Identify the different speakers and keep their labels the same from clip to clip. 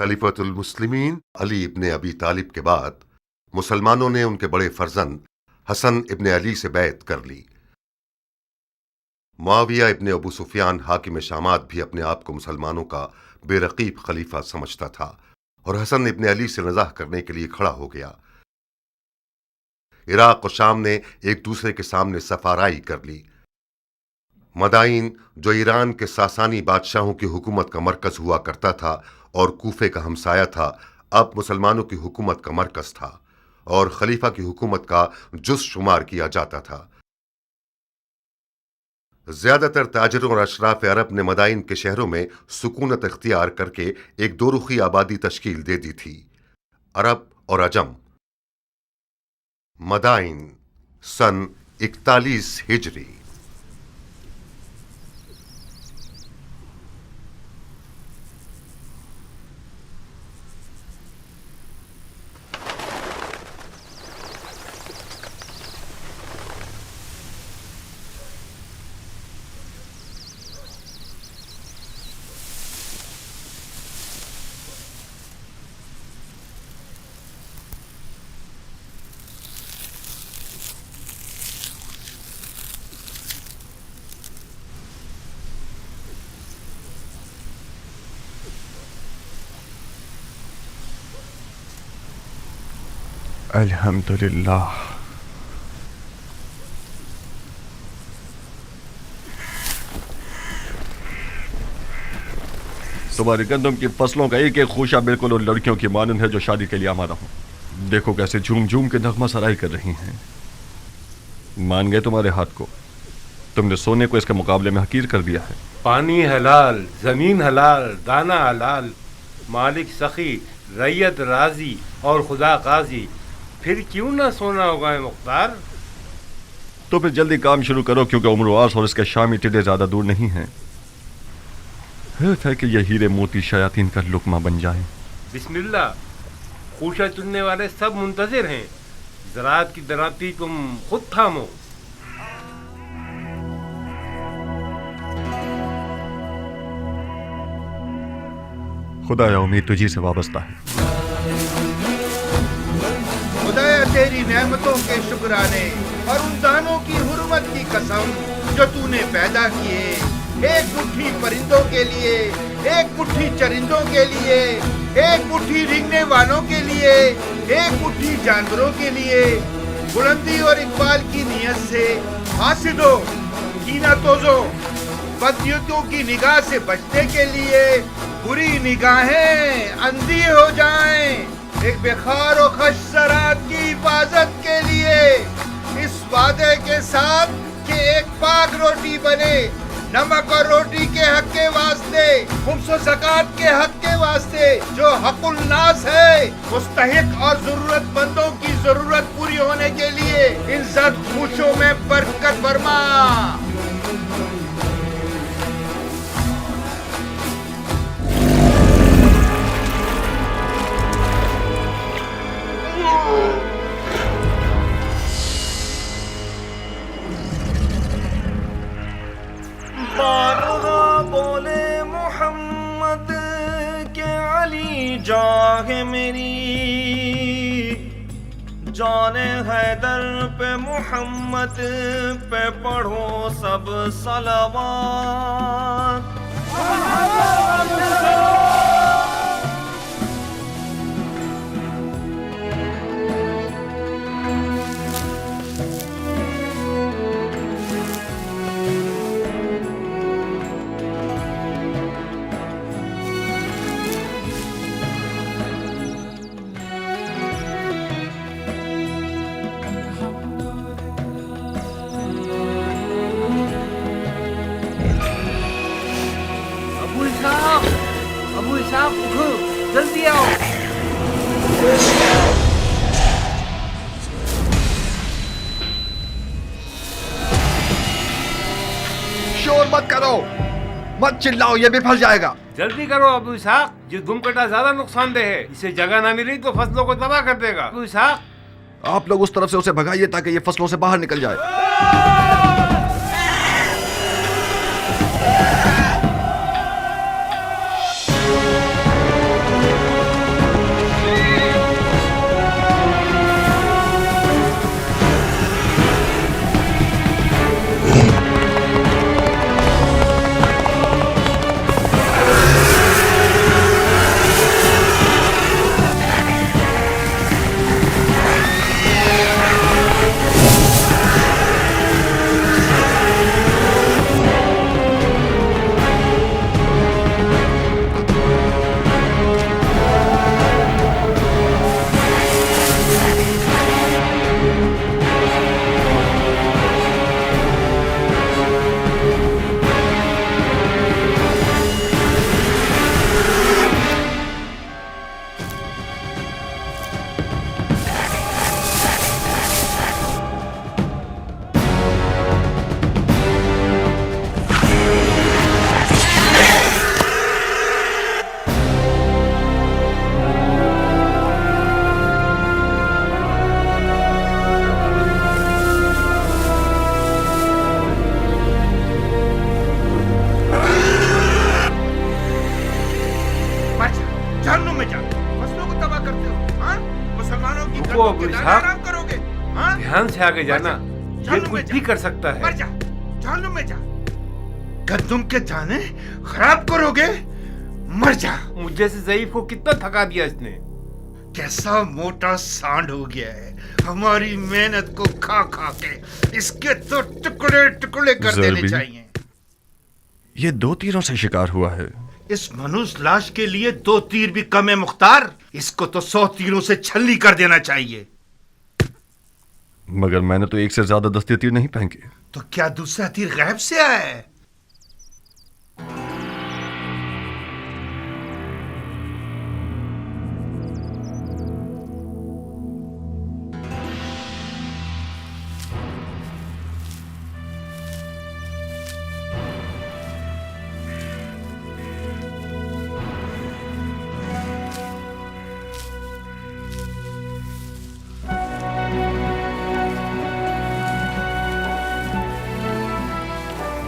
Speaker 1: खलीफतुल मुस्लिमीन अली इब्ने अबी तालिब के बाद मुसलमानों ने उनके बड़े फर्जंद हसन इब्ने अली से बैत कर ली। मुआविया इब्ने अबू सुफियान हाकिम शामात भी अपने आप को मुसलमानों का बेरकीब खलीफा समझता था और हसन इब्ने अली से नज़ाह करने के लिए खड़ा हो गया। इराक और शाम ने एक दूसरे के सामने सफाराई कर ली। मदाइन, जो ईरान के सासानी बादशाहों की हुकूमत का मरकज हुआ करता था और कूफे का हमसाया था, अब मुसलमानों की हुकूमत का मरकज था और खलीफा की हुकूमत का जुज़ शुमार किया जाता था। ज्यादातर ताजिरों और अशराफ अरब ने मदाइन के शहरों में सुकूनत इख्तियार करके एक दो रुखी आबादी तश्कील दे दी थी, अरब और अजम। मदाइन सन 41 हिजरी।
Speaker 2: अल्हम्दुलिल्लाह। तुम्हारी गंदम की फसलों का एक एक खूशा बिल्कुल उन लड़कियों की मानंद है जो शादी के लिए आमादा हूं। देखो कैसे झूम झूम के नगमा सराई कर रही हैं। मान गए तुम्हारे हाथ को? तुमने सोने को इसके मुकाबले में हकीर कर दिया है।
Speaker 3: पानी हलाल, जमीन हलाल, दाना हलाल, मालिक सखी, रैयत राजी और खुदा काजी, फिर क्यों ना सोना होगा मुख्तार?
Speaker 2: तो फिर जल्दी काम शुरू करो, क्योंकि उम्र और इसके शामी टिड्डे ज्यादा दूर नहीं हैं। है कि ये हीरे मोती शयातीन का लुकमा बन जाए।
Speaker 3: बिस्मिल्लाह, खूशा चुनने वाले सब मुंतजिर हैं। ज़राअत की दराती तुम खुद थामो।
Speaker 2: खुदाया उम्मीद तुझी से वाबस्ता है।
Speaker 4: खुदाया तेरी नेमतों के शुक्राने और उन दानों की हुर्मत की कसम जो तूने पैदा किए, एक मुट्ठी परिंदों के लिए, एक मुट्ठी चरिंदों के लिए, एक मुट्ठी रेंगने वालों के लिए, एक मुट्ठी जानवरों के लिए, बुलंदी और इकबाल की नियत से हासिदों, कीना तोजों, बदनियतों की निगाह से बचने के लिए बुरी निगाहें अंधी हो जाएं, एक बेखार और खश ज़राअत की हिफाजत के लिए, इस वादे के साथ कि एक पाक रोटी बने, नमक और रोटी के हक के वास्ते, खुम्स और ज़कात के हक के वास्ते, जो हक़ुल नास है, मुस्तहिक और ज़रूरतमंदों की ज़रूरत पूरी होने के लिए इज़्ज़त खुशियों में बरकत फरमा।
Speaker 5: बोले मोहम्मद के अली जागे मेरी, जाने हैदर पे मोहम्मद पे पढ़ो सब सलावत।
Speaker 4: अबू इसाक उठो, जल्दी आओ।
Speaker 2: शोर मत करो, मत चिल्लाओ, ये भी फंस जाएगा।
Speaker 3: जल्दी करो अबू इसाक, ये दुमकटा ज्यादा नुकसानदेह है। इसे जगह ना मिली तो फसलों को तबाह कर देगा। अबू इसाक,
Speaker 2: आप लोग उस तरफ से उसे भगाइए ताकि ये फसलों से बाहर निकल जाए।
Speaker 3: जान से आगे जाना ये
Speaker 4: जान में
Speaker 3: कुछ
Speaker 4: जा।
Speaker 3: भी कर सकता
Speaker 4: मर
Speaker 3: है।
Speaker 4: जा, जानों में जा। गंदुम के दाने खराब करोगे, मर जा।
Speaker 3: मुझे से ज़ईफ को कितना थका दिया इसने।
Speaker 4: कैसा मोटा सांड हो गया है, हमारी मेहनत को खा खा के इसके तो टुकड़े टुकड़े कर देने
Speaker 2: ज़रबी।
Speaker 4: चाहिए।
Speaker 2: ये 2 तीरों से शिकार हुआ है।
Speaker 4: इस मनुष्य लाश के लिए 2 तीर भी कम है मुख्तार। इसको तो 100 तीरों से छल्ली कर देना चाहिए।
Speaker 2: मगर मैंने तो 1 से ज्यादा दस्ते तीर नहीं फेंके।
Speaker 4: तो क्या दूसरा तीर गायब से आया है?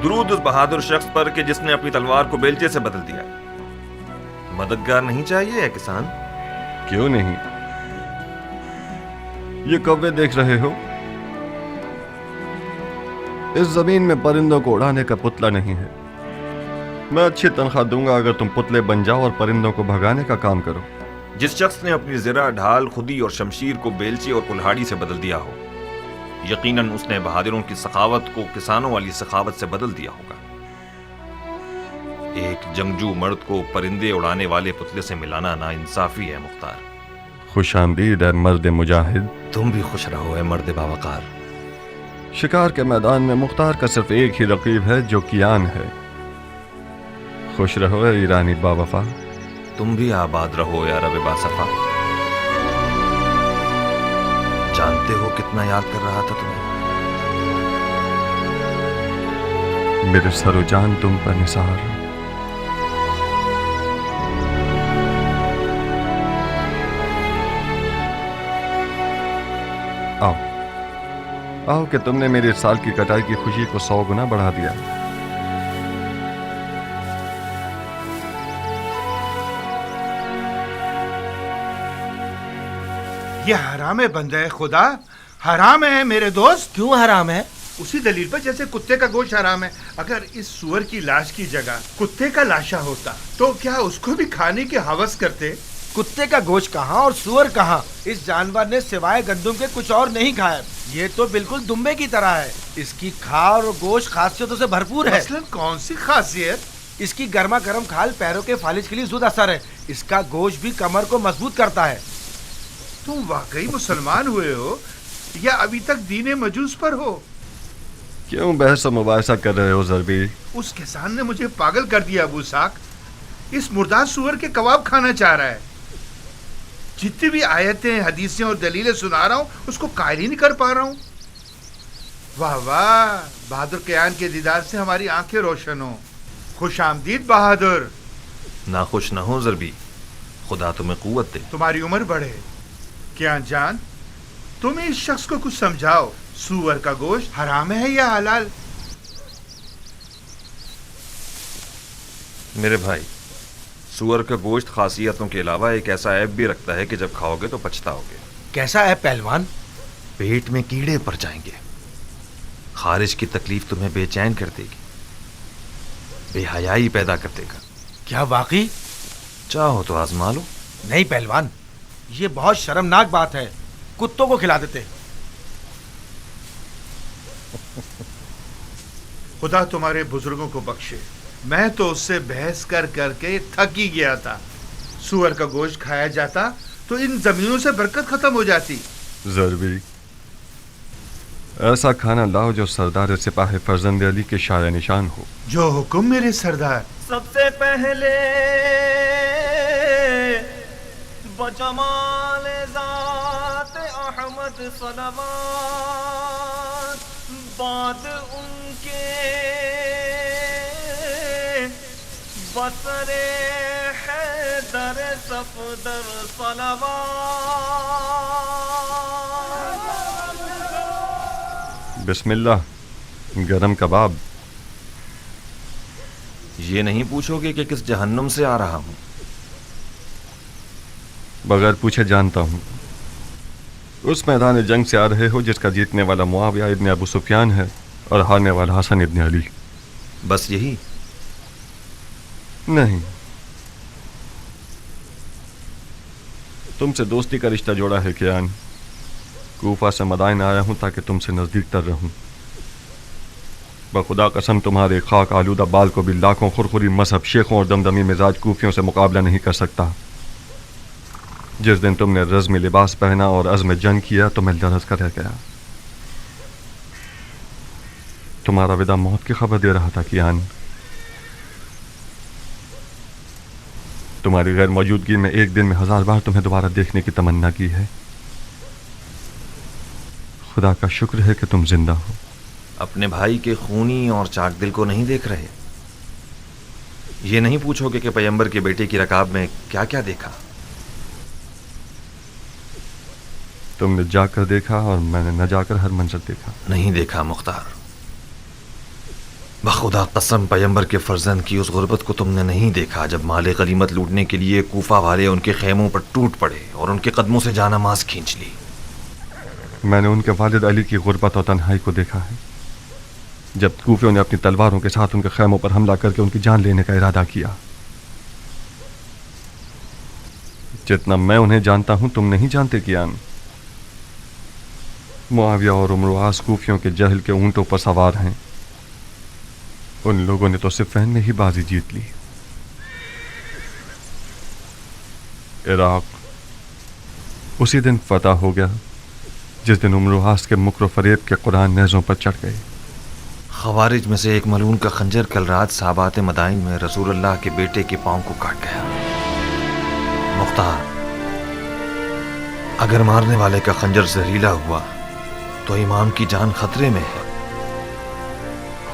Speaker 5: दुरूद उस बहादुर शख्स पर कि जिसने अपनी तलवार को बेलचे से बदल दिया। मददगार नहीं चाहिए है किसान?
Speaker 2: क्यों नहीं? ये कौवे देख रहे हो? इस जमीन में परिंदों को उड़ाने का पुतला नहीं है। मैं अच्छी तनख्वाह दूंगा अगर तुम पुतले बन जाओ और परिंदों को भगाने का काम करो।
Speaker 5: जिस शख्स ने अपनी ज़रा, ढाल, खुदी और शमशीर को बेलचे और कुल्हाड़ी से बदल दिया हो, यकीनन उसने बहादुरों की सखावत को किसानों वाली सखावत से बदल दिया होगा। एक जंगजू मर्द को परिंदे उड़ाने वाले पुतले से मिलाना नाइंसाफी है मुख्तार।
Speaker 2: खुश आमदीद है मर्द मुजाहिद।
Speaker 5: तुम भी खुश रहो है मर्द बावकार।
Speaker 2: शिकार के मैदान में मुख्तार का सिर्फ एक ही रकीब है जो कियान है। खुश रहो है ईरानी बावफा।
Speaker 5: तुम भी आबाद रहो या रब बासफा। जानते हो कितना याद कर रहा था तुम्हें?
Speaker 2: मेरे सरो जान तुम पर निसार। आओ आओ कि तुमने मेरे इस साल की कटाई की खुशी को 100 गुना बढ़ा दिया।
Speaker 4: ये हराम है बंदे खुदा, हराम है मेरे दोस्त।
Speaker 6: क्यों हराम है?
Speaker 4: उसी दलील पर जैसे कुत्ते का गोश्त हराम है। अगर इस सुअर की लाश की जगह कुत्ते का लाशा होता तो क्या उसको भी खाने की हवस करते?
Speaker 6: कुत्ते का गोश्त कहाँ और सुअर कहाँ? इस जानवर ने सिवाय गंदुम के कुछ और नहीं खाया। ये तो बिल्कुल दुम्बे की तरह है। इसकी खाल और गोश्त खासियतों से भरपूर है।
Speaker 4: मसलन कौन सी खासियत?
Speaker 6: इसकी गर्मा गर्म खाल पैरों के फालिज के लिए जुद असर है। इसका गोश्त भी कमर को मजबूत करता है।
Speaker 4: तुम वाकई मुसलमान हुए हो या अभी तक दीने मजूस पर हो?
Speaker 2: क्यों बहस और मुबाहिसा कर रहे हो ज़रबी?
Speaker 4: उस किसान ने मुझे पागल कर दिया अबू साक। इस मुर्दार सुअर के कबाब खाना चाह रहा है। जितनी भी आयतें, हदीसें और दलीलें सुना रहा हूँ उसको कायल ही नहीं कर पा रहा हूँ। वाह वाह, बहादुर कियान के दीदार से हमारी आंखें रोशन हो। खुश आमदीद बहादुर।
Speaker 5: नाखुश न हो ज़रबी, खुदा तुम्हें कुव्वत दे।
Speaker 4: तुम्हारी उम्र बढ़े। कियान जान, तुम इस शख्स को कुछ समझाओ। सुअर का गोश्त हराम है या हलाल?
Speaker 5: मेरे भाई, सुअर का गोश्त खासियतों के अलावा एक ऐसा ऐब भी रखता है कि जब खाओगे तो पछताओगे।
Speaker 6: कैसा है पहलवान?
Speaker 5: पेट में कीड़े पड़ जाएंगे। खारिज की तकलीफ तुम्हें बेचैन कर देगी, बेहयाई पैदा कर देगा।
Speaker 6: क्या वाकई?
Speaker 5: चाहो तो आजमा लो।
Speaker 6: नहीं पहलवान, ये बहुत शर्मनाक बात है। कुत्तों को खिला देते।
Speaker 4: खुदा तुम्हारे बुजुर्गों को बख्शे। मैं तो उससे बहस कर करके थक ही गया था। सुअर का गोश्त खाया जाता तो इन जमीनों से बरकत खत्म हो जाती।
Speaker 2: ज़रबी, ऐसा खाना लाओ जो सरदार सिपाही फर्जंद अली के शाया निशान हो।
Speaker 4: जो हुक्म मेरे सरदार।
Speaker 5: सबसे पहले बजमाल ज़ात अहमद सलवात, बाद उनके बसरे हैदर सफदर सलवात।
Speaker 2: बिस्मिल्लाह, गरम कबाब।
Speaker 5: ये नहीं पूछोगे कि किस जहन्नुम से आ रहा हूँ?
Speaker 2: बगैर पूछे जानता हूँ। उस मैदान जंग से आ रहे हो जिसका जीतने वाला मुआविया इब्न अबू सुफियान है और हारने वाला हसन इब्न अली।
Speaker 5: बस यही?
Speaker 2: नहीं, तुमसे दोस्ती का रिश्ता जोड़ा है कियान। कूफा से मदाइन आया हूं ताकि तुमसे नजदीक तर रहूं। बखुदा कसम तुम्हारे खाक आलूदा बाल को भी लाखों खुरखुरी मजहब शेखों और दमदमी मिजाज कूफियों से मुकाबला नहीं कर सकता। जिस दिन तुमने रज़्म लिबास पहना और अज़्म जंग किया तो मैं लरज़ कर रह गया। तुम्हारा विदा मौत की खबर दे रहा था कियान। तुम्हारी गैर मौजूदगी में एक दिन में 1000 बार तुम्हें दोबारा देखने की तमन्ना की है। खुदा का शुक्र है कि तुम जिंदा हो।
Speaker 5: अपने भाई के खूनी और चाक दिल को नहीं देख रहे? ये नहीं पूछोगे कि पैगंबर के बेटे की रकाब में क्या क्या देखा?
Speaker 2: तुमने जाकर देखा और मैंने न जाकर हर मंजर देखा।
Speaker 5: नहीं देखा मुख्तार। बखुदा कसम पैगंबर के फर्जंद की उस गुर्बत को तुमने नहीं देखा जब माले गनीमत लूटने के लिए कूफा वाले उनके खेमों पर टूट पड़े और उनके कदमों से जानामाज खींच ली।
Speaker 2: मैंने उनके वालिद अली की गुर्बत और तन्हाई को देखा है जब कूफियों ने अपनी तलवारों के साथ उनके खेमों पर हमला करके उनकी जान लेने का इरादा किया। जितना मैं उन्हें जानता हूं तुम नहीं जानते कियान। मुआविया और उमर कूफियों के जहल के ऊंटों पर सवार हैं। उन लोगों ने तो सिफ़ैन में ही बाजी जीत ली। इराक उसी दिन फतह हो गया जिस दिन उमर के मुकर फरेब के कुरान नेज़ों पर चढ़ गए।
Speaker 5: खवारिज में से एक मलून का खंजर कल रात साबात मदाइन में रसूलुल्लाह के बेटे के पांव को काट गया। मुख्तार, अगर मारने वाले का खंजर जहरीला हुआ तो इमाम की जान खतरे में है।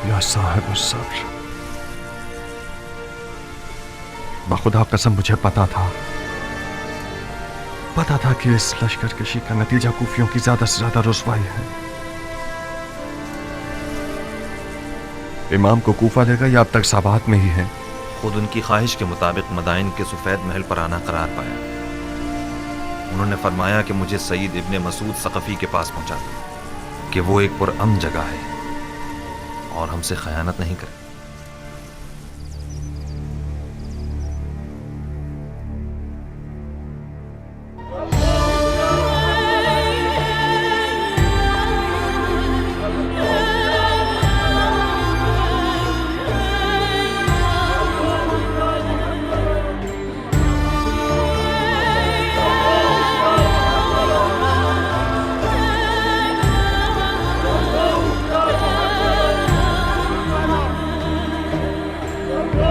Speaker 2: या साहिब सब्र, बखुदा कसम मुझे पता था कि इस लश्कर कशी का नतीजा कूफियों की ज्यादा से ज्यादा रुसवाई है। इमाम को कूफा लेगा या अब तक साबात में ही है?
Speaker 5: खुद उनकी ख्वाहिश के मुताबिक मदाइन के सफेद महल पर आना करार पाया। उन्होंने फरमाया कि मुझे सईद इब्ने मसूद सकफी के पास पहुंचा दो कि वो एक पुरअमन जगह है और हमसे खयानत नहीं करे।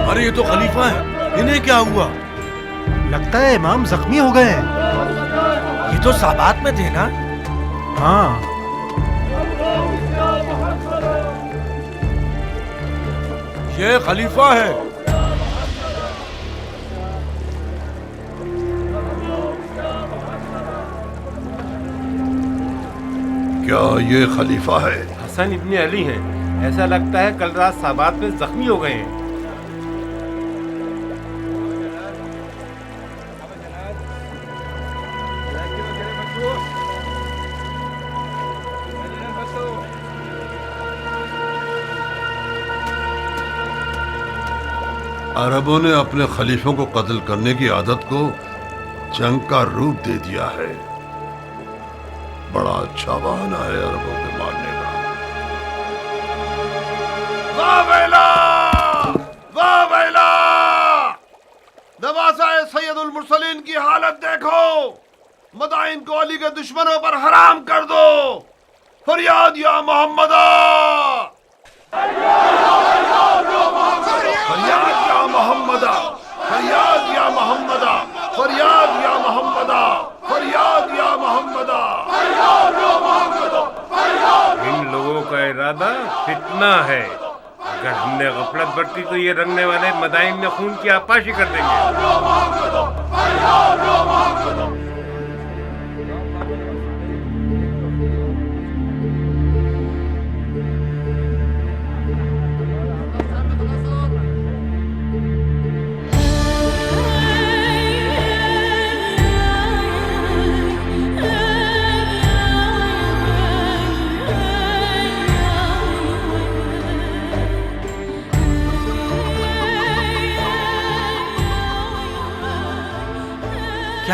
Speaker 6: अरे ये तो खलीफा है, इन्हें क्या हुआ?
Speaker 7: लगता है इमाम जख्मी हो गए हैं।
Speaker 6: ये तो साबात में थे ना?
Speaker 7: हाँ,
Speaker 6: ये खलीफा है।
Speaker 1: क्या ये खलीफा है?
Speaker 3: हसन इब्ने अली हैं। ऐसा लगता है कल रात साबात में जख्मी हो गए हैं।
Speaker 8: अरबों ने अपने खलीफों को कत्ल करने की आदत को जंग का रूप दे दिया है। बड़ा अच्छा बहाना है अरबों के मारने का।
Speaker 4: वाह बैला! वाह बैला! नवाज़ा सैयदुल मुरसलीन की हालत देखो। मदाइन को अली के दुश्मनों पर हराम कर दो। फरियाद या मोहम्मदा! फरियाद या मोहम्मदा! फरियाद या मोहम्मदा! फरियाद या मोहम्मदा! फरियाद या मोहम्मदा!
Speaker 3: इन लोगों का इरादा फितना है। अगर हमने गफलत बरती तो ये रंगने वाले मदाइन में खून की आपाशी कर देंगे।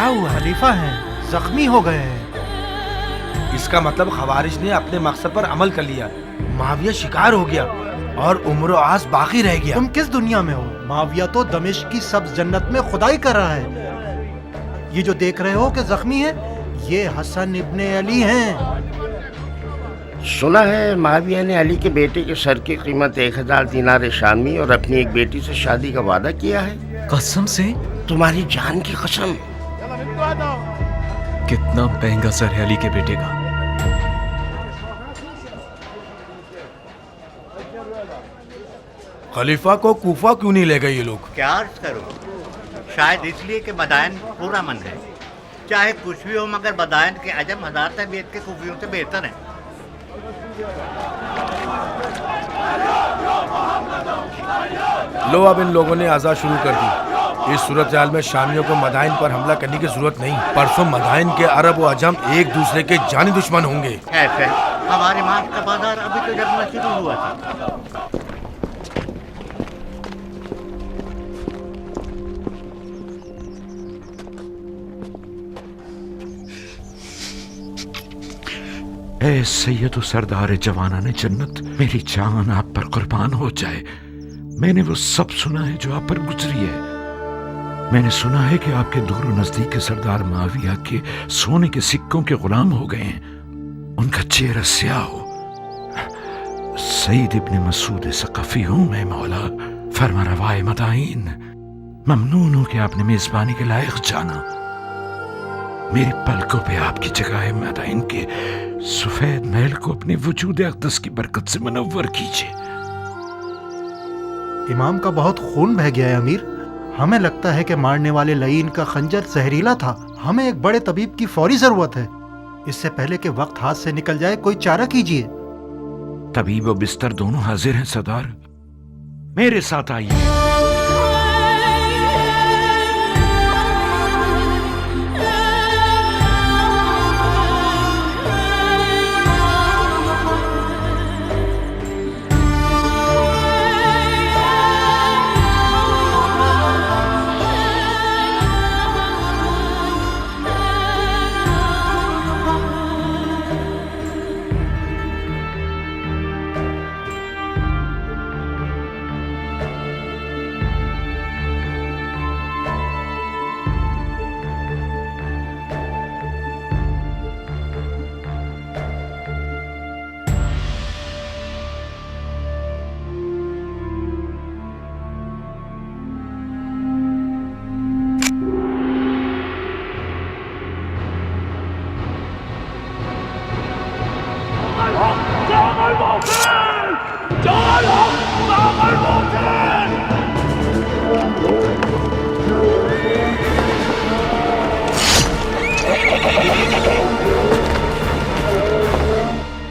Speaker 6: کیا ہوا؟
Speaker 7: खलीफा हैं, जख्मी हो गए हैं।
Speaker 6: इसका मतलब खवारिज ने अपने मकसद पर अमल कर लिया, माविया शिकार हो गया और उम्र आस बाकी रह गया।
Speaker 7: तुम किस दुनिया में हो? माविया तो दमिश्क की सब्ज जन्नत में खुदाई कर रहा है। ये जो देख रहे हो कि जख्मी है, ये हसन इब्ने अली हैं।
Speaker 9: सुना है माविया ने अली के बेटे के सर की कीमत 1000 दिनार शामी और अपनी एक बेटी से शादी का वादा किया है।
Speaker 10: कसम से?
Speaker 9: तुम्हारी जान की कसम।
Speaker 10: कितना महंगा सर है अली के बेटे का।
Speaker 6: खलीफा को कूफा क्यों नहीं ले गए ये लोग?
Speaker 11: क्या अर्ज करूं? शायद इसलिए कि बदायन पूरा मन है। चाहे कुछ भी हो मगर बदायन के अजम हजार तबीयत के खूफियों से बेहतर है।
Speaker 6: लो अब इन लोगों ने आज़ाद शुरू कर दी। इस सूरत हाल में शामियों को मदाइन पर हमला करने की जरूरत नहीं। परसों मदाइन के अरब व अजम एक दूसरे के जानी दुश्मन होंगे।
Speaker 11: ऐसे हमारे माश का बाजार अभी तो जमना शुरू हुआ था।
Speaker 12: ए सैयद सरदार जवानाने जन्नत, मेरी जान आप पर कुर्बान हो जाए। मैंने वो सब सुना है जो आप पर गुजरी है। मैंने सुना है कि आपके दूर नजदीक के सरदार माविया के सोने के सिक्कों के गुलाम हो गए हैं, उनका चेहरा स्याह हो। सईद इब्ने मसूद सकफी हूं मैं मौला, फरमा रवाए मदाइन। ममनून हूं कि आपने मेजबानी के लायक जाना। मेरी पलकों पे आपकी जगह है मदाइन के सफेद महल को अपने वजूद अक़दस की बरकत से मुनव्वर कीजिए।
Speaker 7: इमाम का बहुत खून बह गया है अमीर। हमें लगता है कि मारने वाले लईन का खंजर जहरीला था। हमें एक बड़े तबीब की फौरी जरूरत है। इससे पहले कि वक्त हाथ से निकल जाए, कोई चारा कीजिए।
Speaker 12: तबीब और बिस्तर दोनों हाजिर हैं सरदार, मेरे साथ आइए।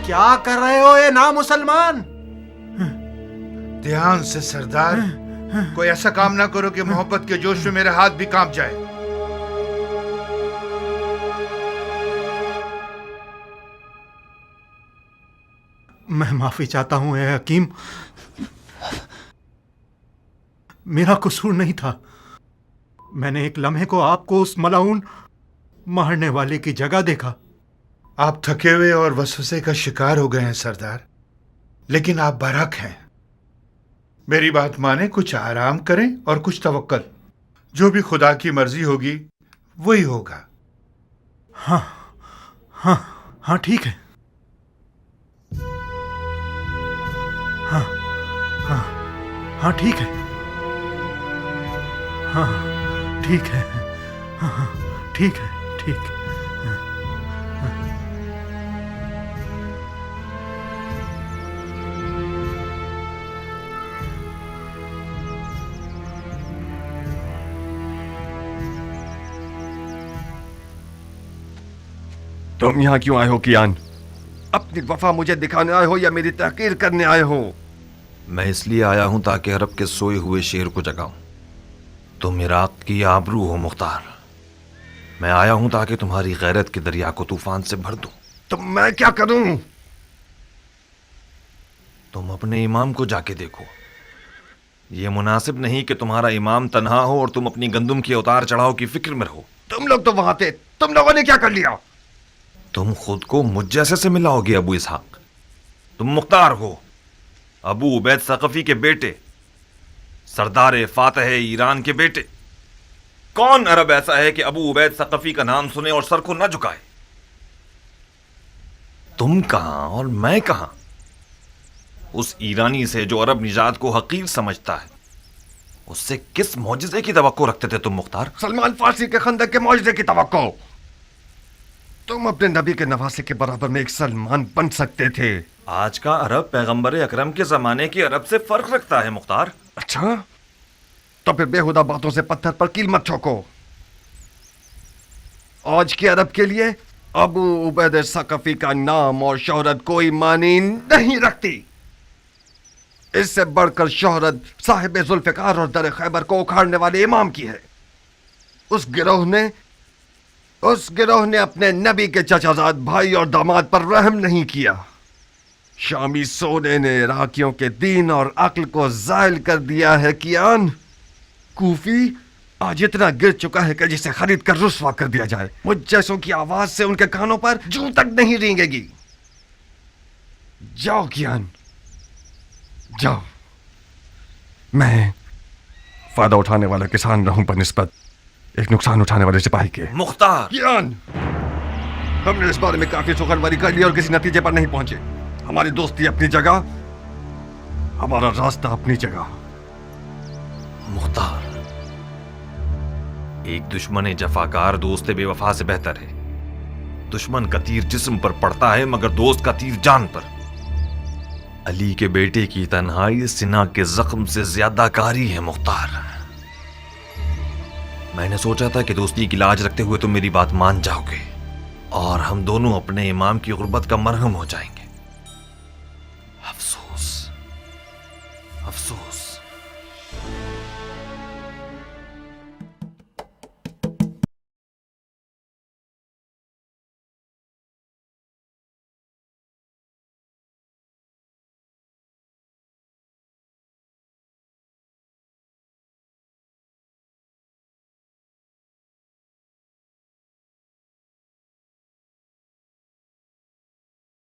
Speaker 7: क्या कर रहे हो ये ना मुसलमान?
Speaker 4: ध्यान से सरदार, कोई ऐसा काम ना करो कि मोहब्बत के जोश में मेरे हाथ भी कांप जाए।
Speaker 7: मैं माफी चाहता हूं ए हकीम, मेरा कसूर नहीं था। मैंने एक लम्हे को आपको उस मलाउन मारने वाले की जगह देखा।
Speaker 4: आप थके हुए और वसवसे का शिकार हो गए हैं सरदार, लेकिन आप बरहक हैं। मेरी बात माने, कुछ आराम करें और कुछ तवक्कल। जो भी खुदा की मर्जी होगी वही होगा।
Speaker 7: हाँ हाँ हाँ ठीक है। हाँ हाँ हाँ ठीक है। हाँ ठीक है। हाँ ठीक है, ठीक है।
Speaker 2: तुम यहाँ क्यों आए हो कियान? अपनी वफा मुझे दिखाने आए हो या मेरी तहकीर करने आए हो?
Speaker 5: मैं इसलिए आया हूं ताकि अरब के सोए हुए शेर को जगाऊं। तुम इराक की आबरू हो मुख्तार। मैं आया हूं ताकि तुम्हारी गैरत के दरिया को तूफान से भर दूं।
Speaker 2: तो मैं क्या करूं?
Speaker 5: तुम अपने इमाम को जाके देखो। यह मुनासिब नहीं कि तुम्हारा इमाम तन्हा हो और तुम अपनी गंदुम के उतार चढ़ाव की फिक्र में रहो।
Speaker 2: तुम लोग तो वहां थे, तुम लोगों ने क्या कर लिया?
Speaker 5: तुम खुद को मुझ जैसे से मिलाओगे अबू इसहाक? तुम मुख्तार हो, अबू उबैद सकफी के बेटे, सरदार फातह ईरान के बेटे। कौन अरब ऐसा है कि अबू उबैद सकफी का नाम सुने और सर को न झुकाए? तुम कहां और मैं कहां? उस ईरानी से जो अरब निजात को हकीर समझता है, उससे किस मौजिज़े की तवक्को रखते थे तुम मुख्तार?
Speaker 2: सलमान फारसी के खंदक के मौजज़े की तवक्को। तुम अपने नबी के नवासे के बराबर में एक सलमान बन सकते थे।
Speaker 5: आज का अरब पैगंबर अकरम के जमाने के अरब से फर्क रखता है मुख्तार।
Speaker 2: अच्छा, तो फिर बेहुदा बातों से पत्थर पर कील मत ठोको। आज के अरब के लिए अबू उबैद सकफी का नाम और शोहरत कोई मानी नहीं रखती। इससे बढ़कर शोहरत साहिब जुल्फ़िकार और दर खैबर को उखाड़ने वाले इमाम की है। उस गिरोह ने अपने नबी के चचाजाद भाई और दामाद पर रहम नहीं किया। शामी सोने ने इराकियों के दीन और अक्ल को ज़ाइल कर दिया है। कियान कूफी आज इतना गिर चुका है कि जिसे खरीद कर रुस्वा कर दिया जाए। मुझ जैसों की आवाज से उनके कानों पर जूं तक नहीं रेंगेगी। जाओ कियान, जाओ। मैं फायदा उठाने वाला किसान रहूं पर निस्बत एक नुकसान उठाने वाले सिपाही के।
Speaker 5: मुख्तार!
Speaker 2: कियान, हमने इस बारे में काफी सुखनवारी कर ली और किसी नतीजे पर नहीं पहुंचे। हमारी दोस्ती अपनी जगह, हमारा रास्ता अपनी जगह।
Speaker 5: मुख्तार, एक दुश्मन जफाकार दोस्त बेवफा से बेहतर है। दुश्मन का तीर जिस्म पर पड़ता है मगर दोस्त का तीर जान पर। अली के बेटे की तन्हाई सिना के जख्म से ज्यादा कारी है मुख्तार। मैंने सोचा था कि दोस्ती की लाज रखते हुए तुम मेरी बात मान जाओगे और हम दोनों अपने इमाम की गुर्बत का मरहम हो जाएंगे। अफसोस, अफसोस।